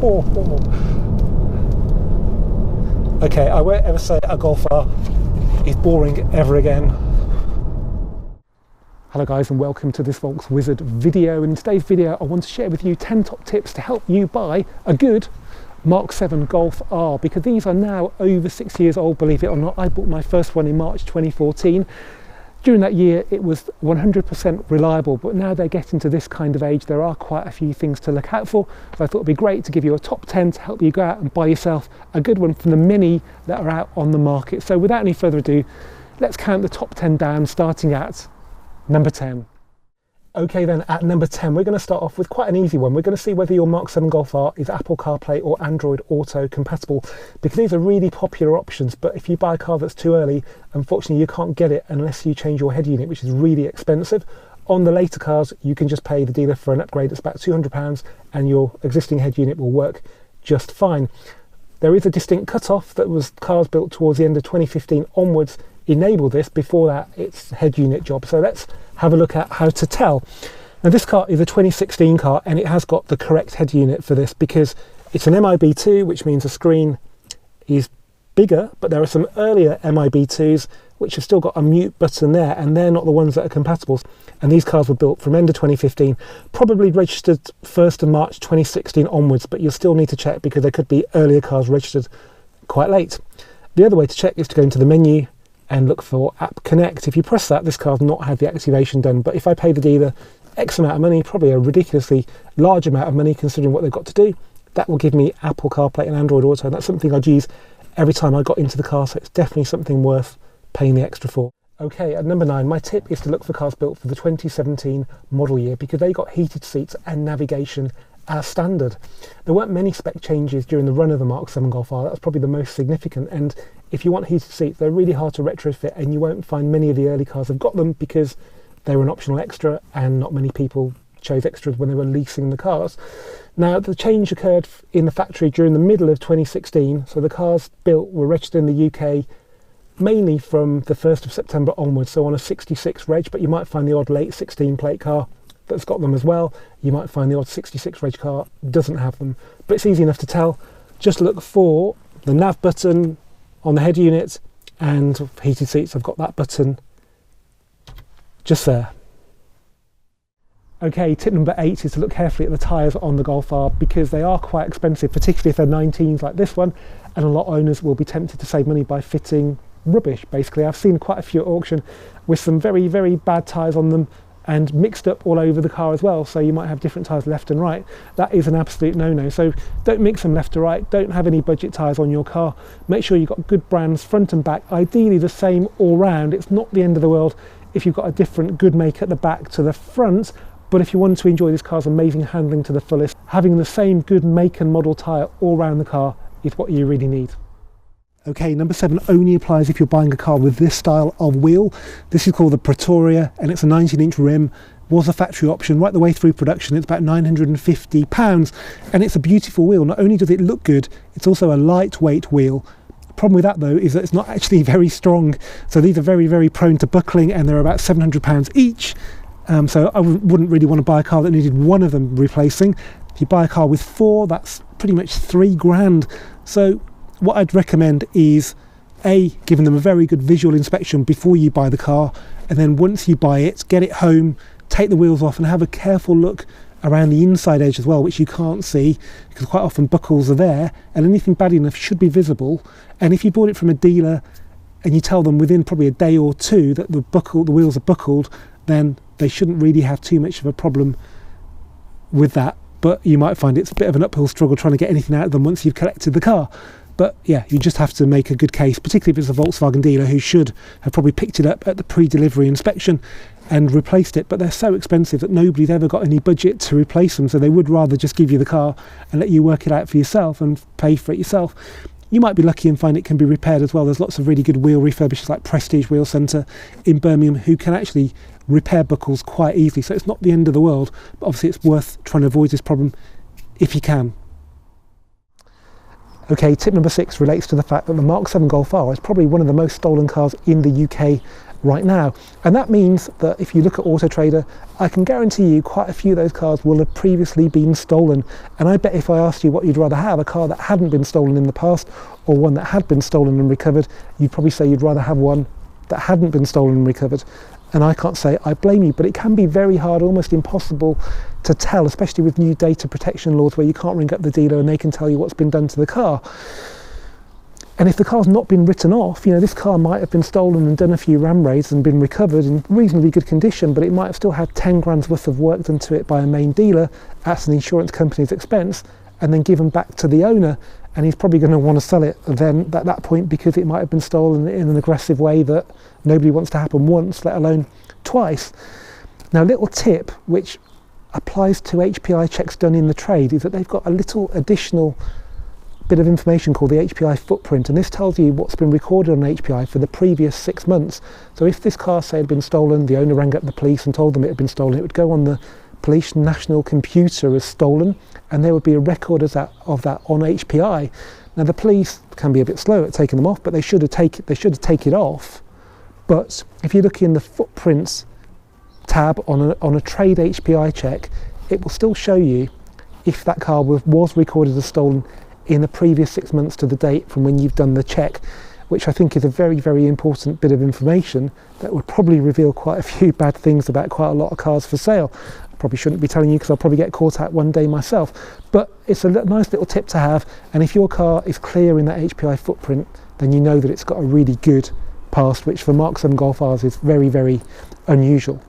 Okay, I won't ever say a Golf R is boring ever again. Hello guys, and welcome to this Volks Wizard video. In today's video I want to share with you 10 top tips to help you buy a good Mk7 Golf R, because these are now over 6 years old, believe it or not. I bought my first one in March 2014. During that year it was 100% reliable, but now they're getting to this kind of age, there are quite a few things to look out for. So I thought it'd be great to give you a top 10 to help you go out and buy yourself a good one from the many that are out on the market. So without any further ado, let's count the top 10 down, starting at number 10. Okay then, at number 10 we're going to start off with quite an easy one. We're going to see whether your Mk7 Golf R is Apple CarPlay or Android Auto compatible, because these are really popular options, but if you buy a car that's too early, unfortunately you can't get it unless you change your head unit, which is really expensive. On the later cars you can just pay the dealer for an upgrade. It's about £200 and your existing head unit will work just fine. There is a distinct cut-off that was cars built towards the end of 2015 onwards enable this. Before that it's head unit job. So let's have a look at how to tell. Now this car is a 2016 car and it has got the correct head unit for this, because it's an MIB2, which means the screen is bigger, but there are some earlier MIB2s which have still got a mute button there, and they're not the ones that are compatible. And these cars were built from end of 2015, probably registered 1st of March 2016 onwards, but you'll still need to check because there could be earlier cars registered quite late. The other way to check is to go into the menu and look for App Connect. If you press that, this car's not had the activation done, but if I pay the dealer X amount of money, probably a ridiculously large amount of money considering what they've got to do, that will give me Apple CarPlay and Android Auto, and that's something I'd use every time I got into the car, so it's definitely something worth paying the extra for. Okay, at number 9, my tip is to look for cars built for the 2017 model year, because they got heated seats and navigation as standard. There weren't many spec changes during the run of the Mk7 Golf R. That was probably the most significant, and if you want heated seats, they're really hard to retrofit, and you won't find many of the early cars have got them because they were an optional extra and not many people chose extras when they were leasing the cars. Now the change occurred in the factory during the middle of 2016, so the cars built were registered in the UK mainly from the 1st of September onwards, so on a 66 reg, but you might find the odd late 16 plate car that's got them as well. You might find the odd 66 reg car doesn't have them, but it's easy enough to tell. Just look for the nav button on the head unit, and heated seats, I've got that button just there. Okay, tip number 8 is to look carefully at the tyres on the Golf R, because they are quite expensive, particularly if they're 19s like this one, and a lot of owners will be tempted to save money by fitting rubbish. Basically, I've seen quite a few at auction with some very, very bad tyres on them and mixed up all over the car as well, so you might have different tyres left and right. That is an absolute no-no, so don't mix them left to right. Don't have any budget tyres on your car. Make sure you've got good brands front and back, ideally the same all round. It's not the end of the world if you've got a different good make at the back to the front, but if you want to enjoy this car's amazing handling to the fullest, having the same good make and model tyre all round the car is what you really need. Okay, number 7 only applies if you're buying a car with this style of wheel. This is called the Pretoria, and it's a 19-inch rim. Was a factory option right the way through production. It's about £950, and it's a beautiful wheel. Not only does it look good, it's also a lightweight wheel. Problem with that though is that it's not actually very strong, so these are very, very prone to buckling, and they're about £700 each. So I wouldn't really want to buy a car that needed one of them replacing. If you buy a car with 4, that's pretty much £3,000. So what I'd recommend is giving them a very good visual inspection before you buy the car, and then once you buy it, get it home, take the wheels off and have a careful look around the inside edge as well, which you can't see because quite often buckles are there, and anything bad enough should be visible. And if you bought it from a dealer and you tell them within probably a day or two that the wheels are buckled, then they shouldn't really have too much of a problem with that, but you might find it's a bit of an uphill struggle trying to get anything out of them once you've collected the car. But yeah, you just have to make a good case, particularly if it's a Volkswagen dealer who should have probably picked it up at the pre-delivery inspection and replaced it, but they're so expensive that nobody's ever got any budget to replace them, so they would rather just give you the car and let you work it out for yourself and pay for it yourself. You might be lucky and find it can be repaired as well. There's lots of really good wheel refurbishers like Prestige Wheel Centre in Birmingham who can actually repair buckles quite easily, so it's not the end of the world, but obviously it's worth trying to avoid this problem if you can. Okay, tip number 6 relates to the fact that the Mk7 Golf R is probably one of the most stolen cars in the UK right now. And that means that if you look at Auto Trader, I can guarantee you quite a few of those cars will have previously been stolen. And I bet if I asked you what you'd rather have, a car that hadn't been stolen in the past or one that had been stolen and recovered, you'd probably say you'd rather have one that hadn't been stolen and recovered. And I can't say I blame you, but it can be very hard, almost impossible to tell, especially with new data protection laws where you can't ring up the dealer and they can tell you what's been done to the car. And if the car's not been written off, you know, this car might have been stolen and done a few ram raids and been recovered in reasonably good condition, but it might have still had 10 grand's worth of work done to it by a main dealer at an insurance company's expense and then given back to the owner. And he's probably going to want to sell it then at that point because it might have been stolen in an aggressive way that nobody wants to happen once, let alone twice. Now, a little tip which applies to HPI checks done in the trade is that they've got a little additional bit of information called the HPI footprint, and this tells you what's been recorded on HPI for the previous 6 months. So if this car, say, had been stolen, the owner rang up the police and told them it had been stolen, it would go on the police national computer as stolen, and there would be a record of that on HPI. Now, the police can be a bit slow at taking them off, but they should take it off. But if you look in the footprints tab on a trade HPI check, it will still show you if that car was recorded as stolen in the previous 6 months to the date from when you've done the check, which I think is a very, very important bit of information that would probably reveal quite a few bad things about quite a lot of cars for sale. I probably shouldn't be telling you because I'll probably get caught out one day myself, but it's a nice little tip to have. And if your car is clear in that HPI footprint, then you know that it's got a really good past, which for Mk7 Golf Rs is very, very unusual.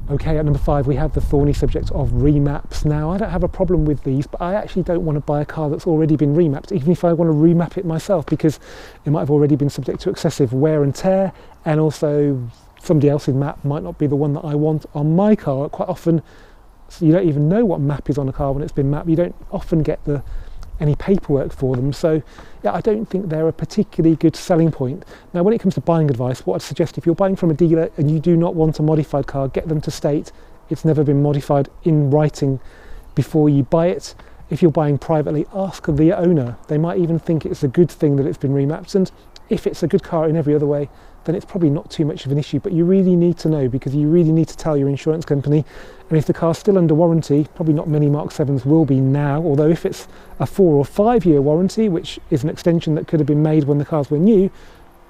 Okay, at number 5 we have the thorny subject of remaps. Now, I don't have a problem with these, but I actually don't want to buy a car that's already been remapped, even if I want to remap it myself, because it might have already been subject to excessive wear and tear, and also somebody else's map might not be the one that I want on my car. Quite often, you don't even know what map is on a car when it's been mapped. You don't often get any paperwork for them, so yeah, I don't think they're a particularly good selling point. Now, when it comes to buying advice, what I'd suggest, if you're buying from a dealer and you do not want a modified car, get them to state it's never been modified in writing before you buy it. If you're buying privately, ask the owner. They might even think it's a good thing that it's been remapped, and if it's a good car in every other way, then it's probably not too much of an issue. But you really need to know, because you really need to tell your insurance company. And if the car's still under warranty, probably not many Mk7s will be now, although if it's a 4 or 5 year warranty, which is an extension that could have been made when the cars were new,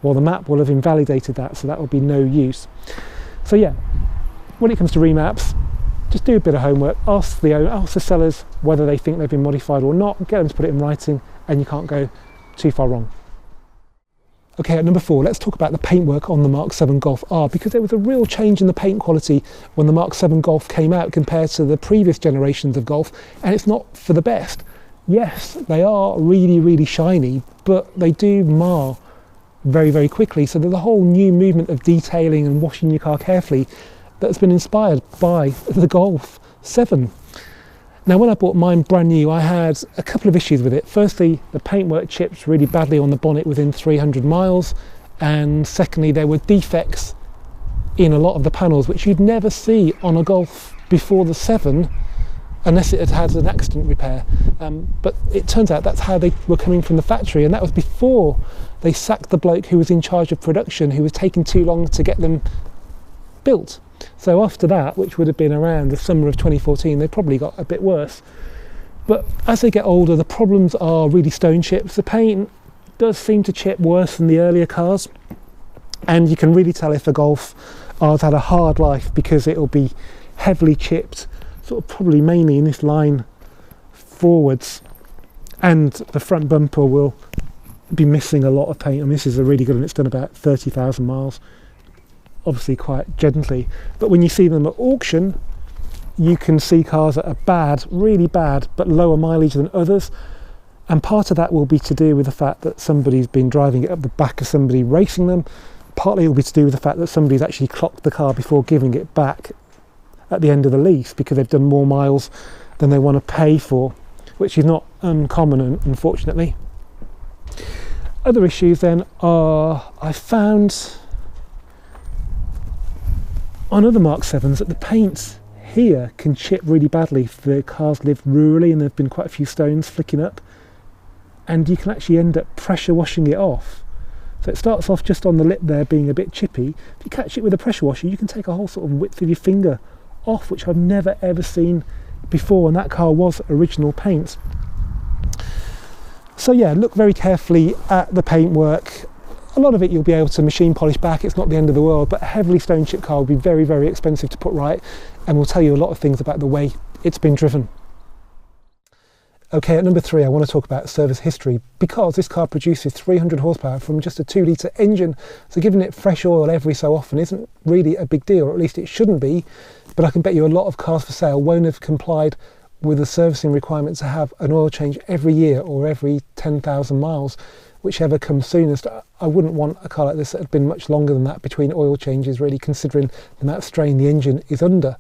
well, the map will have invalidated that, so that will be no use. So yeah, when it comes to remaps, just do a bit of homework, ask the sellers whether they think they've been modified or not, get them to put it in writing, and you can't go too far wrong. Okay, at number 4, let's talk about the paintwork on the Mk7 Golf R, because there was a real change in the paint quality when the Mk7 Golf came out compared to the previous generations of Golf, and it's not for the best. Yes, they are really, really shiny, but they do mar very, very quickly. So there's a whole new movement of detailing and washing your car carefully that's been inspired by the Golf 7. Now, when I bought mine brand new, I had a couple of issues with it. Firstly, the paintwork chipped really badly on the bonnet within 300 miles. And secondly, there were defects in a lot of the panels, which you'd never see on a Golf before the 7, unless it had had an accident repair. But it turns out that's how they were coming from the factory, and that was before they sacked the bloke who was in charge of production, who was taking too long to get them built. So after that, which would have been around the summer of 2014, they probably got a bit worse. But as they get older, the problems are really stone chips. The paint does seem to chip worse than the earlier cars, and you can really tell if a Golf R's had a hard life, because it'll be heavily chipped, sort of probably mainly in this line forwards, and the front bumper will be missing a lot of paint. I mean, this is a really good one, it's done about 30,000 miles. Obviously quite gently, but when you see them at auction, you can see cars that are bad, really bad, but lower mileage than others, and part of that will be to do with the fact that somebody's been driving it up the back of somebody racing them. Partly it will be to do with the fact that somebody's actually clocked the car before giving it back at the end of the lease, because they've done more miles than they want to pay for, which is not uncommon, unfortunately. Other issues then are, I found on other Mk7s that the paint here can chip really badly if the cars live rurally and there have been quite a few stones flicking up, and you can actually end up pressure washing it off. So it starts off just on the lip there being a bit chippy. If you catch it with a pressure washer, you can take a whole sort of width of your finger off, which I've never ever seen before, and that car was original paint. So yeah, look very carefully at the paintwork. A lot of it you'll be able to machine polish back, it's not the end of the world, but a heavily stone chip car will be very, very expensive to put right, and will tell you a lot of things about the way it's been driven. Okay, at number 3, I want to talk about service history, because this car produces 300 horsepower from just a 2-litre engine, so giving it fresh oil every so often isn't really a big deal, or at least it shouldn't be. But I can bet you a lot of cars for sale won't have complied with the servicing requirement to have an oil change every year or every 10,000 miles, whichever comes soonest. I wouldn't want a car like this that had been much longer than that between oil changes, really, considering the amount of strain the engine is under.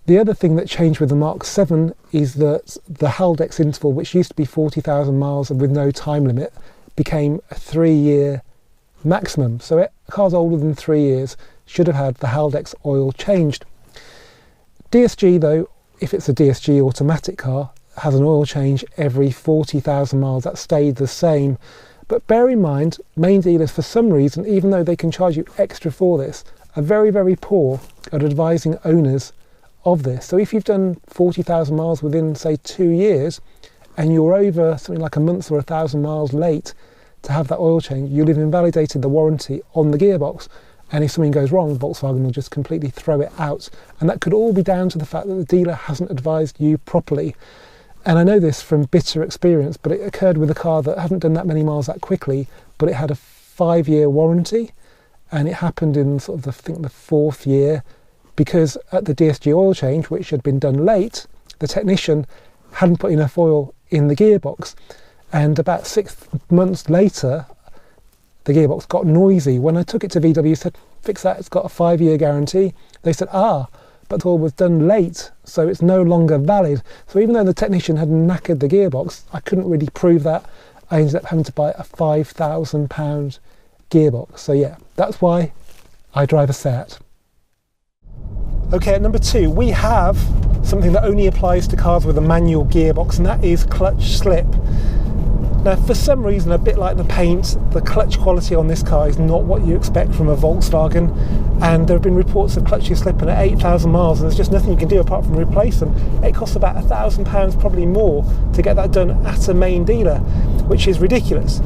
The other thing that changed with the Mk7 is that the Haldex interval, which used to be 40,000 miles and with no time limit, became a 3-year maximum. So cars older than 3 years should have had the Haldex oil changed. DSG though, if it's a DSG automatic car, has an oil change every 40,000 miles. That stayed the same. But bear in mind, main dealers for some reason, even though they can charge you extra for this, are very, very poor at advising owners of this. So if you've done 40,000 miles within, say, 2 years, and you're over something like a month or 1,000 miles late to have that oil change, you'll have invalidated the warranty on the gearbox. And if something goes wrong, Volkswagen will just completely throw it out. And that could all be down to the fact that the dealer hasn't advised you properly. And I know this from bitter experience, but it occurred with a car that hadn't done that many miles that quickly, but it had a 5-year warranty, and it happened in sort of, I think, the 4th year, because at the DSG oil change, which had been done late, the technician hadn't put enough oil in the gearbox. And about 6 months later, the gearbox got noisy. When I took it to VW, said, fix that, it's got a 5-year guarantee. They said, but the oil was done late, so it's no longer valid. So even though the technician had knackered the gearbox, I couldn't really prove that. I ended up having to buy a £5,000 gearbox. So yeah, that's why I drive a Seat. Okay, at number 2, we have something that only applies to cars with a manual gearbox, and that is clutch slip. Now, for some reason, a bit like the paint, the clutch quality on this car is not what you expect from a Volkswagen, and there have been reports of clutches slipping at 8,000 miles, and there's just nothing you can do apart from replace them. It costs about £1,000, probably more, to get that done at a main dealer, which is ridiculous.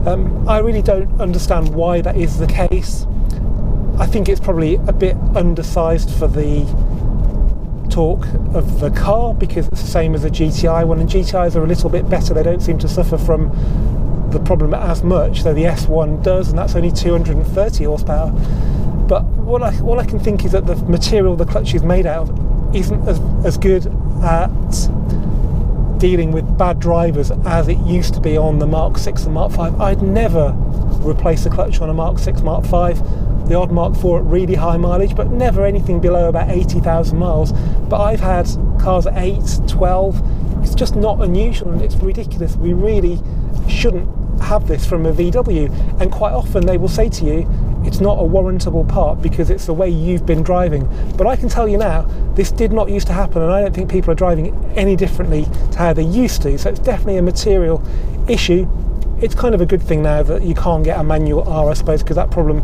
I really don't understand why that is the case. I think it's probably a bit undersized for the torque of the car, because it's the same as a GTI one, and GTIs are a little bit better. They don't seem to suffer from the problem as much, though the S1 does, and that's only 230 horsepower. But all I can think is that the material the clutch is made out of isn't as good at dealing with bad drivers as it used to be on the Mark 6 and Mark 5. I'd never replace the clutch on a Mark 6, Mark 5. The odd Mark 4 at really high mileage, but never anything below about 80,000 miles. But I've had cars at 8, 12. It's just not unusual, and it's ridiculous. We really shouldn't have this from a VW. And quite often they will say to you, it's not a warrantable part because it's the way you've been driving. But I can tell you now, this did not used to happen, and I don't think people are driving any differently to how they used to. So it's definitely a material issue. It's kind of a good thing now that you can't get a manual R, I suppose, because that problem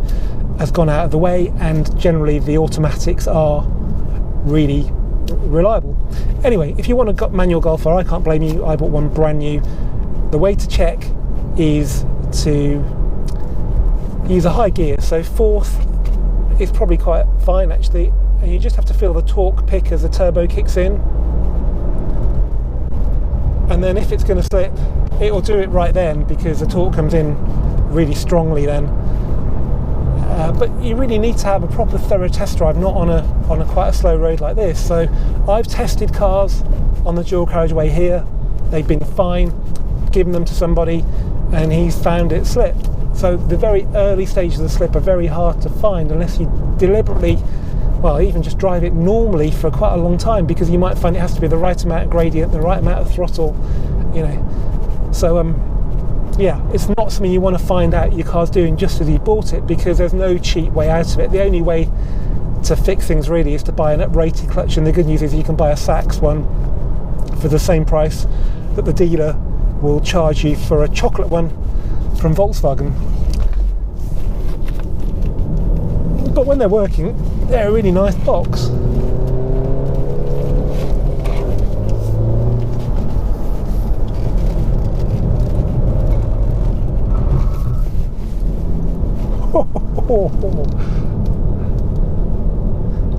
has gone out of the way, and generally the automatics are really reliable. Anyway, if you want a manual Golf R, I can't blame you. I bought one brand new. The way to check is to use a high gear, so 4th is probably quite fine actually, and you just have to feel the torque pick as the turbo kicks in, and then if it's going to slip, it will do it right then because the torque comes in really strongly then. But you really need to have a proper thorough test drive, not on a quite a slow road like this. So I've tested cars on the dual carriageway here. They've been fine, given them to somebody, and he's found it slip. So the very early stages of the slip are very hard to find unless you deliberately, well, even just drive it normally for quite a long time, because you might find it has to be the right amount of gradient, the right amount of throttle, you know. So yeah, it's not something you want to find out your car's doing just as you bought it, because there's no cheap way out of it. The only way to fix things really is to buy an uprated clutch, and the good news is you can buy a Sachs one for the same price that the dealer will charge you for a chocolate one from Volkswagen. but when they're working, they're a really nice box.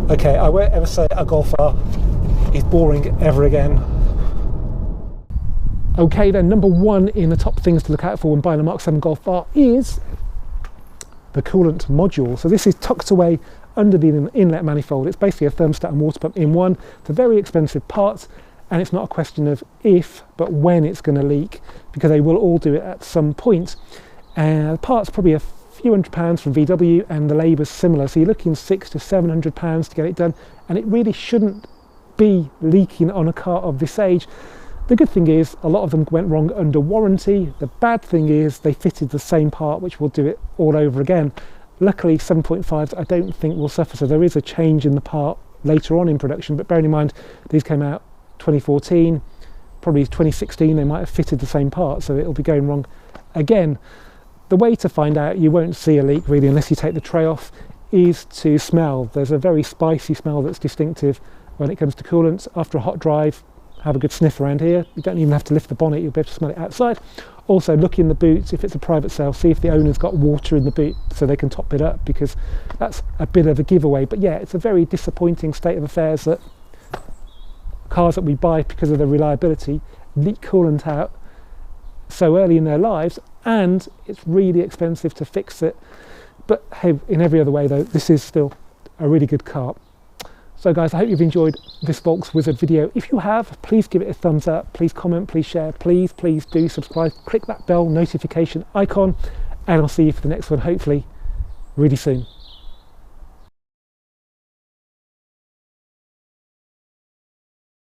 Okay, I won't ever say a Golf R is boring ever again. Okay then, number one in the top things to look out for when buying a Mk7 Golf R is the coolant module. So this is tucked away under the inlet manifold. It's basically a thermostat and water pump in one. It's a very expensive part, and it's not a question of if, but when it's going to leak, because they will all do it at some point. The part's probably a few £100s from VW, and the labour's similar, so you're looking £600 to £700 to get it done, and it really shouldn't be leaking on a car of this age. The good thing is a lot of them went wrong under warranty. The bad thing is they fitted the same part, which will do it all over again. Luckily 7.5s I don't think will suffer, so there is a change in the part later on in production, but bearing in mind these came out 2014, probably 2016 they might have fitted the same part, so it'll be going wrong again. The way to find out you won't see a leak really unless you take the tray off is to smell. There's a very spicy smell that's distinctive when it comes to coolant. After a hot drive, have a good sniff around here. You don't even have to lift the bonnet, you'll be able to smell it outside. Also look in the boots, if it's a private sale, see if the owner's got water in the boot so they can top it up, because that's a bit of a giveaway. But yeah, it's a very disappointing state of affairs that cars that we buy because of their reliability leak coolant out so early in their lives, and it's really expensive to fix it. But hey, in every other way though, this is still a really good car. So guys, I hope you've enjoyed this Volkswizard video. If you have, please give it a thumbs up, please comment, please share, please do subscribe, click that bell notification icon, and I'll see you for the next one, hopefully really soon.